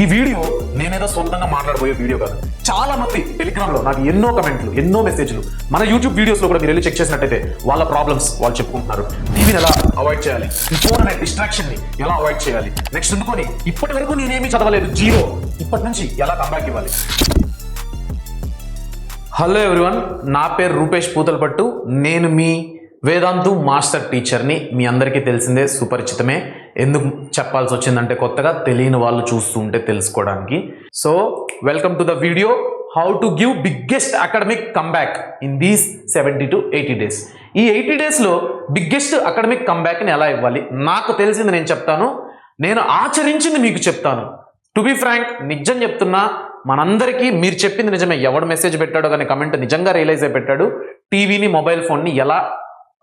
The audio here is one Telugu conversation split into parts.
ఈ వీడియో నేనేదో సొంతంగా మాట్లాడబోయే వీడియో కాదు. చాలా మంది టెలిగ్రామ్ లో నాకు ఎన్నో కమెంట్లు, ఎన్నో మెసేజ్లు, మన యూట్యూబ్ వీడియోస్ లో కూడా మీరు వెళ్ళి చెక్ చేసినట్టయితే వాళ్ళ ప్రాబ్లమ్స్ వాళ్ళు చెప్పుకుంటున్నారు. టీవీని ఎలా అవాయిడ్ చేయాలి, ఈ ఫోన్ అనే డిస్ట్రాక్షన్ ని ఎలా అవాయిడ్ చేయాలి, నెక్స్ట్ ఎందుకొని ఇప్పటి వరకు నేనేమీ చదవలేదు, జీరో, ఇప్పటి నుంచి ఎలా కంబ్యాక్ ఇవ్వాలి. హలో ఎవ్రీవన్, నా పేరు రూపేష్ పూతలపట్టు. నేను మీ వేదాంతు మాస్టర్ టీచర్ని. మీ అందరికీ తెలిసిందే, సుపరిచితమే. ఎందుకు చెప్పాల్సి వచ్చిందంటే కొత్తగా తెలియని వాళ్ళు చూస్తూ ఉంటే తెలుసుకోవడానికి. So welcome to the video, how to give biggest academic comeback in these 70 to 80 days. ఈ 80 daysలో బిగ్గెస్ట్ అకాడమిక్ కంబ్యాక్ని ఎలా ఇవ్వాలి, నాకు తెలిసింది నేను చెప్తాను, నేను ఆచరించింది మీకు చెప్తాను. టు బి ఫ్రాంక్, నిజం చెప్తున్నా, మనందరికీ మీరు చెప్పింది నిజమే. ఎవడు మెసేజ్ పెట్టాడో కానీ కమెంట్ నిజంగా రియలైజ్ అయి పెట్టాడు. టీవీని, మొబైల్ ఫోన్ని ఎలా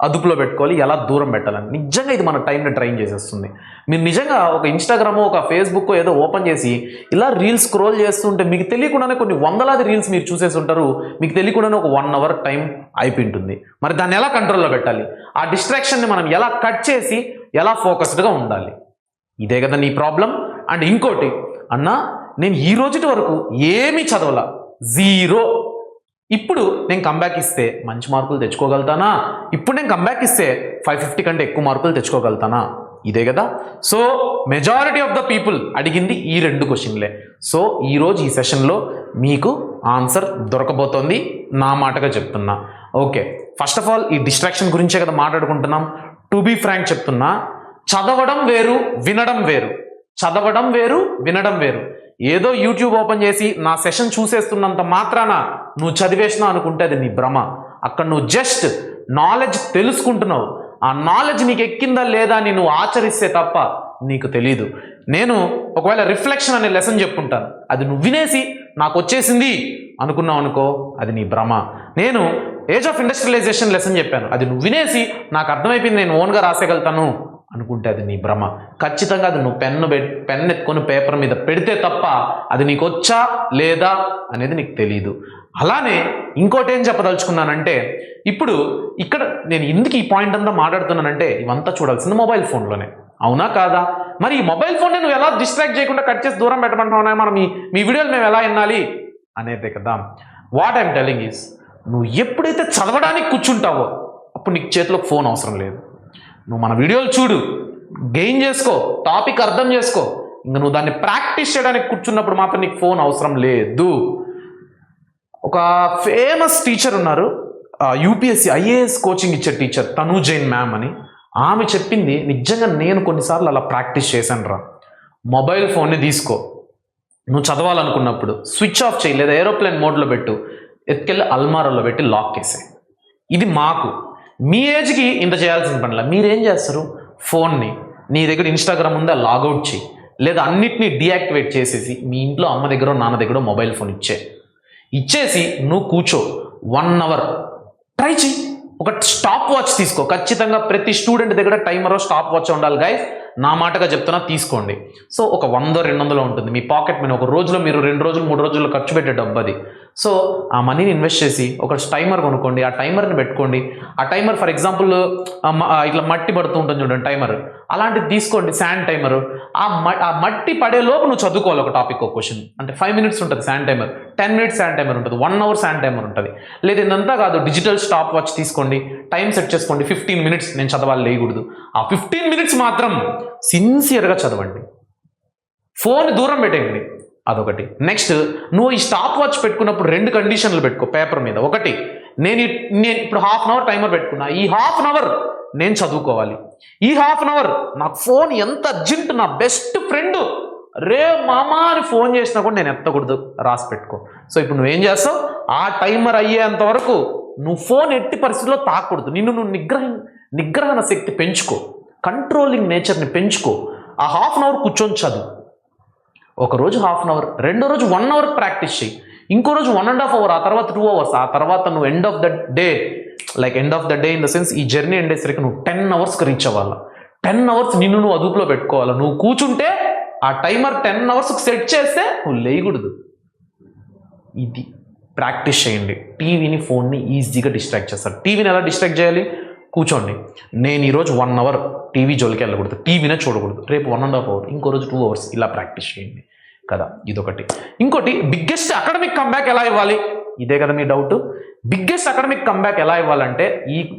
అదుపులో పెట్టుకోవాలి, ఎలా దూరం పెట్టాలని. నిజంగా ఇది మన టైంని ట్రైన్ చేసేస్తుంది. మీరు నిజంగా ఒక ఇన్స్టాగ్రామో ఒక ఫేస్బుక్ ఏదో ఓపెన్ చేసి ఇలా రీల్స్ స్క్రోల్ చేస్తుంటే మీకు తెలియకుండానే కొన్ని వందలాది రీల్స్ మీరు చూసేసి ఉంటారు. మీకు తెలియకుండానే ఒక 1 hour టైం అయిపోయింటుంది. మరి దాన్ని ఎలా కంట్రోల్లో పెట్టాలి, ఆ డిస్ట్రాక్షన్ని మనం ఎలా కట్ చేసి ఎలా ఫోకస్డ్గా ఉండాలి, ఇదే కదా నీ ప్రాబ్లం. అండ్ ఇంకోటి, అన్నా నేను ఈ రోజుటి వరకు ఏమీ చదవలా, జీరో. ఇప్పుడు నేను కంబ్యాక్ ఇస్తే మంచి మార్కులు తెచ్చుకోగలుగుతానా? ఇప్పుడు నేను కంబ్యాక్ ఇస్తే 550 కంటే ఎక్కువ మార్కులు తెచ్చుకోగలుగుతానా? ఇదే కదా. So majority of the people అడిగింది ఈ 2 క్వశ్చన్లే. సో ఈరోజు ఈ సెషన్లో మీకు ఆన్సర్ దొరకబోతోంది, నా మాటగా చెప్తున్నా. ఓకే, ఫస్ట్ ఆఫ్ ఆల్ ఈ డిస్ట్రాక్షన్ గురించే కదా మాట్లాడుకుంటున్నాం. టు బీ ఫ్రాంక్ చెప్తున్నా, చదవడం వేరు, వినడం వేరు. చదవడం వేరు, వినడం వేరు. ఏదో యూట్యూబ్ ఓపెన్ చేసి నా సెషన్ చూసేస్తున్నంత మాత్రాన నువ్వు చదివేసినా అనుకుంటే అది నీ భ్రమ. అక్కడ నువ్వు జస్ట్ నాలెడ్జ్ తెలుసుకుంటున్నావు. ఆ నాలెడ్జ్ నీకు ఎక్కిందా లేదా అని నువ్వు ఆచరిస్తే తప్ప నీకు తెలీదు. నేను ఒకవేళ రిఫ్లెక్షన్ అనే లెసన్ చెప్పుంటాను, అది నువ్వు వినేసి నాకు వచ్చేసింది అనుకున్నావు అనుకో, అది నీ భ్రమ. నేను ఏజ్ ఆఫ్ ఇండస్ట్రియలైజేషన్ లెసన్ చెప్పాను, అది నువ్వు వినేసి నాకు అర్థమైపోయింది, నేను ఓన్గా రాసేయగలుగుతాను అనుకుంటే అది నీ భ్రమ. ఖచ్చితంగా అది నువ్వు పెన్ ఎత్తుకొని పేపర్ మీద పెడితే తప్ప అది నీకు వచ్చా లేదా అనేది నీకు తెలియదు. అలానే ఇంకోటి ఏం చెప్పదలుచుకున్నానంటే, ఇప్పుడు ఇక్కడ నేను ఎందుకు ఈ పాయింట్ అంతా మాట్లాడుతున్నానంటే, ఇవంతా చూడాల్సింది మొబైల్ ఫోన్లోనే, అవునా కాదా? మరి ఈ మొబైల్ ఫోన్ని నువ్వు ఎలా డిస్ట్రాక్ట్ చేయకుండా కట్ చేసి దూరం పెట్టమంటున్నావు, మనం మీ వీడియోలు మేము ఎలా వినాలి అనేదే కదా. వాట్ ఐఎమ్ టెల్లింగ్ ఈస్, నువ్వు ఎప్పుడైతే చదవడానికి కూర్చుంటావో అప్పుడు నీకు చేతిలో ఫోన్ అవసరం లేదు. నువ్వు మన వీడియోలు చూడు, గెయిన్ చేసుకో, టాపిక్ అర్థం చేసుకో, ఇంకా నువ్వు దాన్ని ప్రాక్టీస్ చేయడానికి కూర్చున్నప్పుడు మాత్రం నీకు ఫోన్ అవసరం లేదు. ఒక ఫేమస్ టీచర్ ఉన్నారు, యూపీఎస్సీ ఐఏఎస్ కోచింగ్ ఇచ్చే టీచర్, తను జైన్ మ్యామ్ అని. ఆమె చెప్పింది నిజంగా నేను కొన్నిసార్లు అలా ప్రాక్టీస్ చేశాను రా. మొబైల్ ఫోన్ని తీసుకో, నువ్వు చదవాలనుకున్నప్పుడు స్విచ్ ఆఫ్ చేయి, లేదా ఏరోప్లేన్ మోడ్లో పెట్టు, ఎత్తుకెళ్ళి అల్మారాలో పెట్టి లాక్ చేసాయి. ఇది మాకు, మీ ఏజ్కి ఇంత చేయాల్సిన పనిలా. మీరేం చేస్తారు, ఫోన్ని నీ దగ్గర ఇన్స్టాగ్రామ్ ఉందా లాగౌట్ చేయి, లేదా అన్నిటినీ డీయాక్టివేట్ చేసేసి మీ ఇంట్లో అమ్మ దగ్గర నాన్న దగ్గర మొబైల్ ఫోన్ ఇచ్చేసి నువ్వు కూర్చో, 1 hour ట్రై చేయి. ఒక స్టాప్ వాచ్ తీసుకో, ఖచ్చితంగా ప్రతి స్టూడెంట్ దగ్గర టైమరో స్టాప్ వాచ్ ఉండాలి గైస్, నా మాటగా చెప్తున్నా, తీసుకోండి. సో ఒక 100-200 ఉంటుంది మీ పాకెట్ మనీ. ఒక రోజులో మీరు 2 రోజులు 3 రోజుల్లో ఖర్చు పెట్టే డబ్బు అది. సో ఆ మనీని ఇన్వెస్ట్ చేసి ఒక టైమర్ కొనుక్కోండి, ఆ టైమర్ని పెట్టుకోండి. ఆ టైమర్ ఫర్ ఎగ్జాంపుల్ ఇట్లా మట్టి పడుతూ ఉంటుంది చూడండి టైమర్, అలాంటిది తీసుకోండి, శాండ్ టైమర్. ఆ మట్టి పడేలోపు నువ్వు చదువుకోవాలి ఒక టాపిక్, ఒక క్వశ్చన్. అంటే 5 minutes ఉంటుంది sand timer, 10 minutes sand timer ఉంటుంది, 1 hour శాండ్ టైమర్ ఉంటుంది. లేదు ఇదంతా కాదు, డిజిటల్ స్టాప్ వాచ్ తీసుకోండి, టైం సెట్ చేసుకోండి, 15 minutes నేను చదవాలి, లేయకూడదు. ఆ 15 minutes మాత్రం సిన్సియర్గా చదవండి, ఫోన్ దూరం పెట్టేయండి, అదొకటి. నెక్స్ట్, నువ్వు ఈ స్టాప్ వాచ్ పెట్టుకున్నప్పుడు 2 కండిషన్లు పెట్టుకో పేపర్ మీద. ఒకటి, నేను ఇప్పుడు 1/2 hour టైమర్ పెట్టుకున్నా, ఈ 1/2 hour నేను చదువుకోవాలి. ఈ 1/2 hour నాకు ఫోన్ ఎంత అర్జెంట్, నా బెస్ట్ ఫ్రెండ్ రే మామా అని ఫోన్ చేసినా కూడా నేను ఎత్తకూడదు, రాసి పెట్టుకో. సో ఇప్పుడు నువ్వేం చేస్తావు, ఆ టైమర్ అయ్యేంత వరకు నువ్వు ఫోన్ ఎట్టి పరిస్థితుల్లో తాకూడదు. నువ్వు నిగ్రహణ శక్తి పెంచుకో, కంట్రోలింగ్ నేచర్ని పెంచుకో. ఆ 1/2 hour కూర్చొని చదువు. ఒక రోజు 1/2 hour, రెండో రోజు 1 hour ప్రాక్టీస్ చేయి, ఇంకో రోజు 1.5 hour, ఆ తర్వాత 2 hours. ఆ తర్వాత నువ్వు end of the day in the sense ఈ జర్నీ ఎండ్ అయ్యేసరికి నువ్వు 10 hoursకి రీచ్ అవ్వాలి. 10 hours నువ్వు అదుపులో పెట్టుకోవాలి. నువ్వు కూర్చుంటే ఆ టైమర్ 10 hoursకి సెట్ చేస్తే నువ్వు లేయకూడదు. ఇది ప్రాక్టీస్ చేయండి. టీవీని, ఫోన్ని ఈజీగా డిస్ట్రాక్ట్ చేస్తారు. టీవీని ఎలా డిస్ట్రాక్ట్ చేయాలి, కూర్చోండి, నేను ఈరోజు 1 hour టీవీ జోలికి వెళ్ళకూడదు, టీవీనే చూడకూడదు, రేపు 1.5 hour, ఇంకో రోజు 2 hours, ఇలా ప్రాక్టీస్ చేయండి. కదా, ఇదొకటి. ఇంకోటి, బిగ్గెస్ట్ అకాడమిక్ కంబ్యాక్ ఎలా ఇవ్వాలి, ఇదే కదా మీ డౌట్. బిగ్గెస్ట్ అకాడమిక్ కంబ్యాక్ ఎలా ఇవ్వాలంటే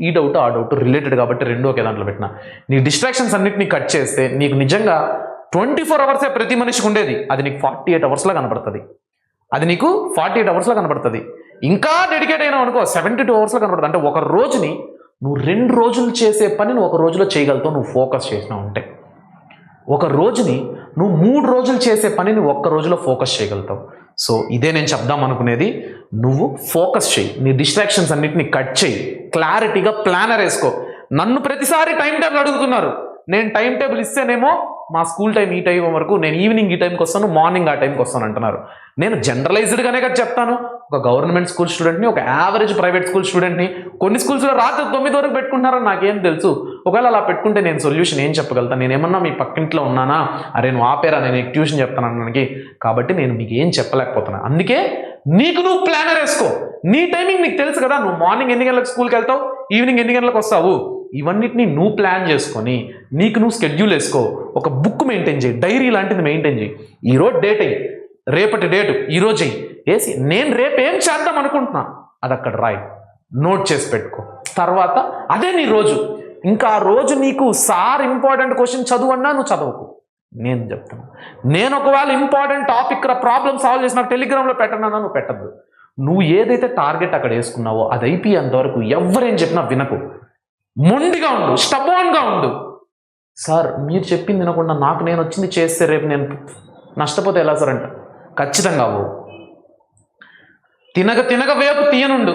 ఈ డౌట్ ఆ డౌట్ రిలేటెడ్ కాబట్టి రెండు ఒకే దాంట్లో పెట్టిన. నీ డిస్ట్రాక్షన్స్ అన్నిటిని కట్ చేస్తే నీకు నిజంగా 24 అవర్సే ప్రతి మనిషికి ఉండేది, అది నీకు 48 అవర్స్లో కనపడుతుంది. అది నీకు 48 అవర్స్లో కనపడుతుంది. ఇంకా డెడికేట్ అయినావు అనుకో 72 అవర్స్లో కనపడుతుంది. అంటే ఒక రోజుని నువ్వు 2 రోజులు చేసే పని నువ్వు ఒక రోజులో చేయగలుగుతావు, నువ్వు ఫోకస్ చేసినావు అంటే. ఒక రోజుని నువ్వు 3 రోజులు చేసే పనిని ఒక్క రోజులో ఫోకస్ చేయగలుగుతావు. సో ఇదే నేను చెప్దాం అనుకునేది. నువ్వు ఫోకస్ చేయి, నీ డిస్ట్రాక్షన్స్ అన్నిటిని కట్ చేయి, క్లారిటీగా ప్లానర్ వేసుకో. నన్ను ప్రతిసారి టైం టేబుల్ అడుగుతున్నారు. నేను టైం టేబుల్ ఇస్తేనేమో మా స్కూల్ టైం ఈ టైం వరకు, నేను ఈవినింగ్ ఈ టైంకి వస్తాను, మార్నింగ్ ఆ టైంకి వస్తాను అంటున్నారు. నేను జనరలైజ్డ్గానే కదా చెప్తాను. ఒక గవర్నమెంట్ స్కూల్ స్టూడెంట్ని, ఒక యావరేజ్ ప్రైవేట్ స్కూల్ స్టూడెంట్ని, కొన్ని స్కూల్స్లో రాత్రి 9 వరకు పెట్టుకుంటున్నారని నాకేం తెలుసు. ఒకవేళ అలా పెట్టుకుంటే నేను సొల్యూషన్ ఏం చెప్పగలుగుతాను? నేను ఏమన్నా మీ పక్కింట్లో ఉన్నానా? అరే నువ్వు ఆపేరా, నేను ట్యూషన్ చెప్తాను అన్నానికి. కాబట్టి నేను మీకు ఏం చెప్పలేకపోతున్నా. అందుకే నీకు నువ్వు ప్లానర్ వేసుకో. నీ టైమింగ్ నీకు తెలుసు కదా. నువ్వు మార్నింగ్ ఎన్ని గంటలకు స్కూల్కి వెళ్తావు, ఈవినింగ్ ఎన్ని గంటలకు వస్తావు, ఇవన్నిటిని నువ్వు ప్లాన్ చేసుకొని నీకు నువ్వు స్కెడ్యూల్ వేసుకో. ఒక బుక్ మెయింటైన్ చేయి, డైరీ లాంటిది మెయింటైన్ చేయి. ఈరోజు డేట్ అయ్యి, రేపటి డేటు ఈరోజు అయ్యి వేసి నేను రేపు ఏం చేద్దాం అనుకుంటున్నా అది అక్కడ రాయి, నోట్ చేసి పెట్టుకో. తర్వాత అదే నీ రోజు. ఇంకా ఆ రోజు నీకు సార్ ఇంపార్టెంట్ క్వశ్చన్ చదువు అన్నా నువ్వు చదవకు, నేను చెప్తాను. నేను ఒకవేళ ఇంపార్టెంట్ టాపిక్ ప్రాబ్లమ్ సాల్వ్ చేసి నాకు టెలిగ్రామ్లో పెట్టనన్నా నువ్వు పెట్టద్దు. నువ్వు ఏదైతే టార్గెట్ అక్కడ వేసుకున్నావో అది అయిపోయేంతవరకు ఎవరేం చెప్పినా వినకు. మొండిగా ఉండు, స్టబాన్గా ఉండు. సార్ మీరు చెప్పింది వినకుండా నాకు నేను వచ్చింది చేస్తే రేపు నేను నష్టపోతే ఎలా సార్ అంట. ఖచ్చితంగా అవ్వవు. తినగ వేపు తీయనుండు.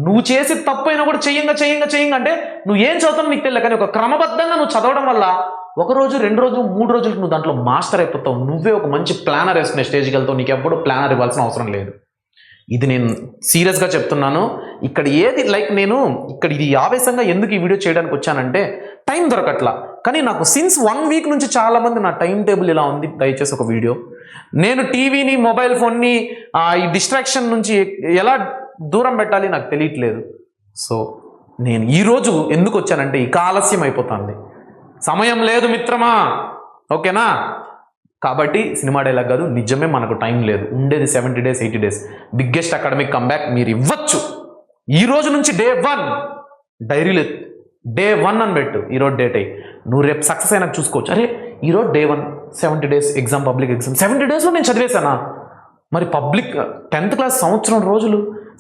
నువ్వు చేసి తప్పు అయినా కూడా చెయ్యంగా అంటే నువ్వు ఏం చదువుతావు నీకు తెలియదు. కానీ ఒక క్రమబద్ధంగా నువ్వు చదవడం వల్ల 1 రోజు 2 రోజులు 3 రోజులకు నువ్వు దాంట్లో మాస్టర్ అయిపోతావు. నువ్వే ఒక మంచి ప్లానర్ వేసుకునే స్టేజ్కి వెళ్తావు. నీకు ఎప్పుడు ప్లానర్ ఇవ్వాల్సిన అవసరం లేదు. ఇది నేను సీరియస్గా చెప్తున్నాను. ఇక్కడ ఏది నేను ఇక్కడ ఇది ఆవేశంగా ఎందుకు ఈ వీడియో చేయడానికి వచ్చానంటే టైం దొరకట్లా. కానీ నాకు సిన్స్ 1 వీక్ నుంచి చాలామంది నా టైం టేబుల్ ఇలా ఉంది, దయచేసి ఒక వీడియో. నేను టీవీని, మొబైల్ ఫోన్ని, ఈ డిస్ట్రాక్షన్ నుంచి ఎలా దూరం పెట్టాలి నాకు తెలియట్లేదు. సో నేను ఈరోజు ఎందుకు వచ్చానంటే ఇక ఆలస్యం అయిపోతుంది, సమయం లేదు మిత్రమా, ఓకేనా? కాబట్టి సినిమా డైలాగ్ కాదు, నిజమే మనకు టైం లేదు. ఉండేది 70 days 80 days. Biggest academic comeback మీరు ఇవ్వచ్చు. ఈ రోజు నుంచి డే 1 డైరీలో డే 1 అని పెట్టు. ఈరోజు డేట్ అయ్యి నువ్వు రేపు సక్సెస్ అయినా చూసుకోవచ్చు. అరే ఈరోజు day 1 70 days exam, public exam 70 daysలో నేను చదివేశానా? మరి పబ్లిక్ 10th క్లాస్ సంవత్సరం రోజులు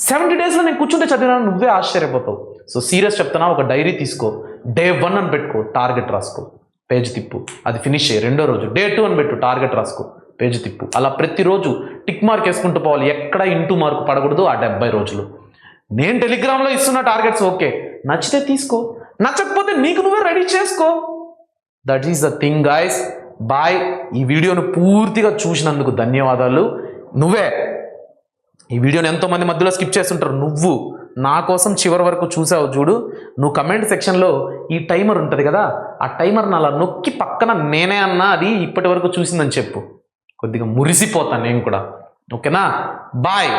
70 daysలో నేను కూర్చుంటే చదివినా నువ్వే ఆశ్చర్యపోతావు. సో సీరియస్ చెప్తున్నా, ఒక డైరీ తీసుకో, డే 1 అని పెట్టుకో, టార్గెట్ రాసుకో, పేజ్ తిప్పు, అది ఫినిష్ చేయి. 2వ రోజు డే 2 అని పెట్టు, టార్గెట్ రాసుకో, పేజ్ తిప్పు. అలా ప్రతిరోజు టిక్ మార్క్ వేసుకుంటూ పోవాలి. ఎక్కడ ఇంటూ మార్కు పడకూడదు ఆ 70 రోజులు. నేను టెలిగ్రామ్లో ఇస్తున్న టార్గెట్స్ ఓకే, నచ్చితే తీసుకో, నచ్చకపోతే నీకు నువ్వే రెడీ చేసుకో. That is the thing guys. Bye. ఈ వీడియోను పూర్తిగా చూసినందుకు ధన్యవాదాలు. నువ్వే ఈ వీడియోని ఎంతోమంది మధ్యలో స్కిప్ చేస్తుంటారు, నువ్వు నా కోసం చివరి వరకు చూసావు చూడు. నువ్వు కమెంట్ సెక్షన్లో ఈ టైమర్ ఉంటుంది కదా, ఆ టైమర్ని అలా నొక్కి పక్కన నేనే అన్నా అది ఇప్పటి వరకు చూసిందని చెప్పు. కొద్దిగా మురిసిపోతాను నేను కూడా, ఓకేనా? బాయ్.